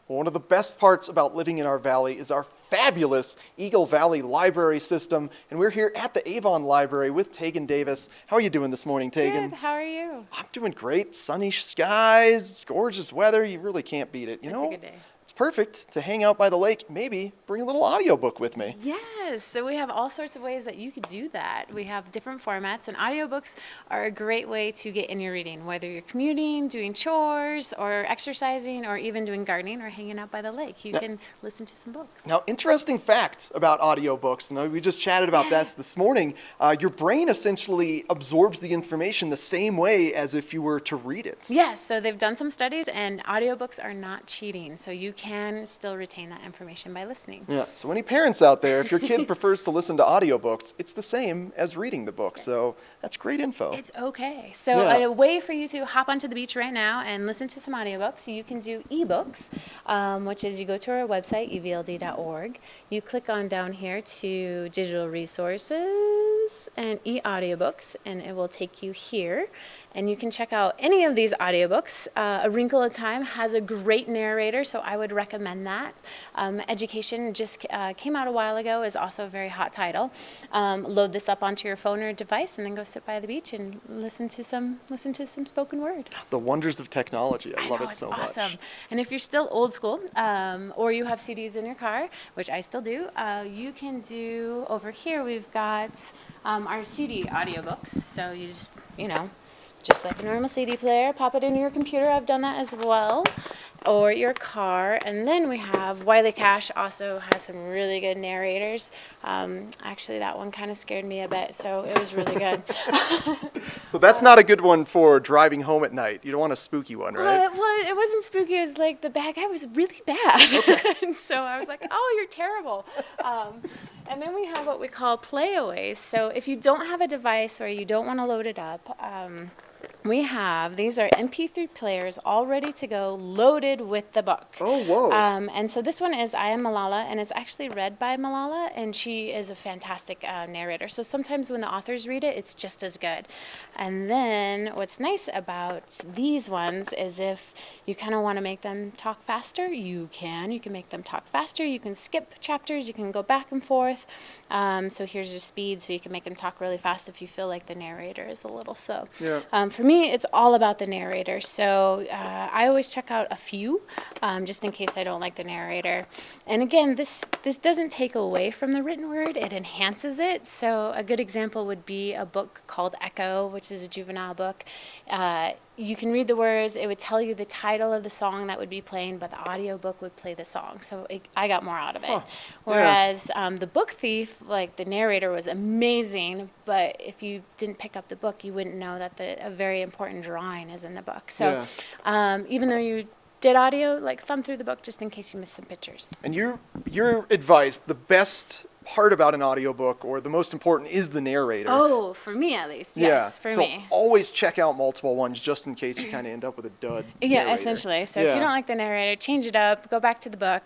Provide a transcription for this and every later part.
Well, one of the best parts about living in our valley is our fabulous Eagle Valley Library system, and we're here at the Avon Library with Tegan Davis. How are you doing this morning, Tegan? Good. How are you? I'm doing great. Sunny skies, gorgeous weather. You really can't beat it. It's a good day. It's perfect to hang out by the lake. Maybe bring a little audiobook with me. Yes, so we have all sorts of ways that you could do that. We have different formats, and audiobooks are a great way to get in your reading, whether you're commuting, doing chores, or exercising, or even doing gardening or hanging out by the lake. You can listen to some books. Now, interesting fact about audiobooks, we just chatted about this morning. Your brain essentially absorbs the information the same way as if you were to read it. Yes, so they've done some studies, and audiobooks are not cheating, so you can still retain that information by listening. Yeah, so any parents out there, if your kid prefers to listen to audiobooks, it's the same as reading the book, so that's great info. It's okay. So a way for you to hop onto the beach right now and listen to some audiobooks, you can do ebooks, which is you go to our website, evld.org. You click on down here to digital resources and e-audiobooks, and it will take you here. And you can check out any of these audiobooks. A Wrinkle at a Time has a great narrator, so I would recommend that. Education just came out a while ago, is also a very hot title. Load this up onto your phone or device, and then go sit by the beach and listen to some spoken word. The wonders of technology. I love it so much. Awesome. much. And if you're still old school, or you have CDs in your car, which I still do, you can do over here. We've got our CD audiobooks. So you just like a normal CD player, pop it into your computer. I've done that as well, or your car. And then we have Wiley Cash also has some really good narrators. Actually, that one kind of scared me a bit, so it was really good. So that's not a good one for driving home at night. You don't want a spooky one, right? Well, it wasn't spooky. It was like the bad guy was really bad. Okay. And so I was like, oh, you're terrible. And then we have what we call playaways. So if you don't have a device or you don't want to load it up, these are MP3 players all ready to go, loaded with the book. Oh, whoa. And so this one is I Am Malala, and it's actually read by Malala, and she is a fantastic narrator. So sometimes when the authors read it, it's just as good. And then what's nice about these ones is if you kind of want to make them talk faster, you can. You can make them talk faster. You can skip chapters. You can go back and forth. So here's your speed, so you can make them talk really fast if you feel like the narrator is a little slow. Yeah. For me, it's all about the narrator. So I always check out a few, just in case I don't like the narrator. And again, this doesn't take away from the written word. It enhances it. So a good example would be a book called Echo, which is a juvenile book. You can read the words. It would tell you the title of the song that would be playing, but the audiobook would play the song. So I got more out of it. Huh. Whereas The Book Thief, like the narrator was amazing, but if you didn't pick up the book, you wouldn't know that a very important drawing is in the book. So even though you did audio, like thumb through the book just in case you missed some pictures. And your advice, the best part about an audiobook, or the most important, is the narrator. Oh, for me at least. Yes, for me. So always check out multiple ones just in case you kind of end up with a dud Yeah, narrator. essentially. So if you don't like the narrator, change it up, go back to the book,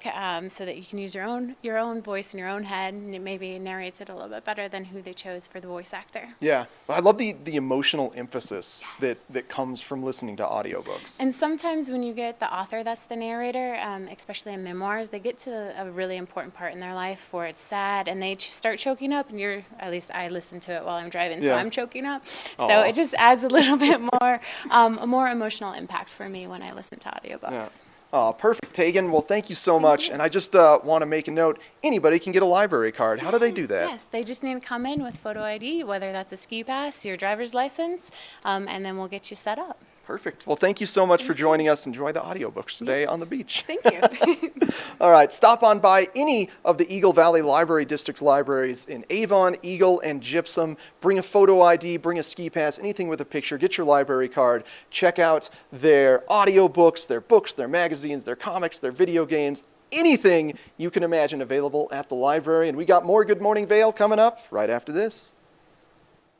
so that you can use your own voice in your own head, and it maybe narrates it a little bit better than who they chose for the voice actor. Yeah, but I love the emotional emphasis that comes from listening to audiobooks. And sometimes when you get the author that's the narrator, especially in memoirs, they get to a really important part in their life where it's sad, and they start choking up, and at least I listen to it while I'm driving, so I'm choking up. So it just adds a little bit more, a more emotional impact for me when I listen to audiobooks. Yeah. Oh, perfect, Tegan. Well, thank you so much. And I just want to make a note. Anybody can get a library card. How do they do that? Yes, they just need to come in with photo ID, whether that's a ski pass, your driver's license, and then we'll get you set up. Perfect. Well, thank you so much for joining us. Enjoy the audiobooks today on the beach. Thank you. All right, stop on by any of the Eagle Valley Library District libraries in Avon, Eagle, and Gypsum. Bring a photo ID, bring a ski pass, anything with a picture. Get your library card. Check out their audiobooks, their books, their magazines, their comics, their video games, anything you can imagine available at the library. And we got more Good Morning Vail coming up right after this.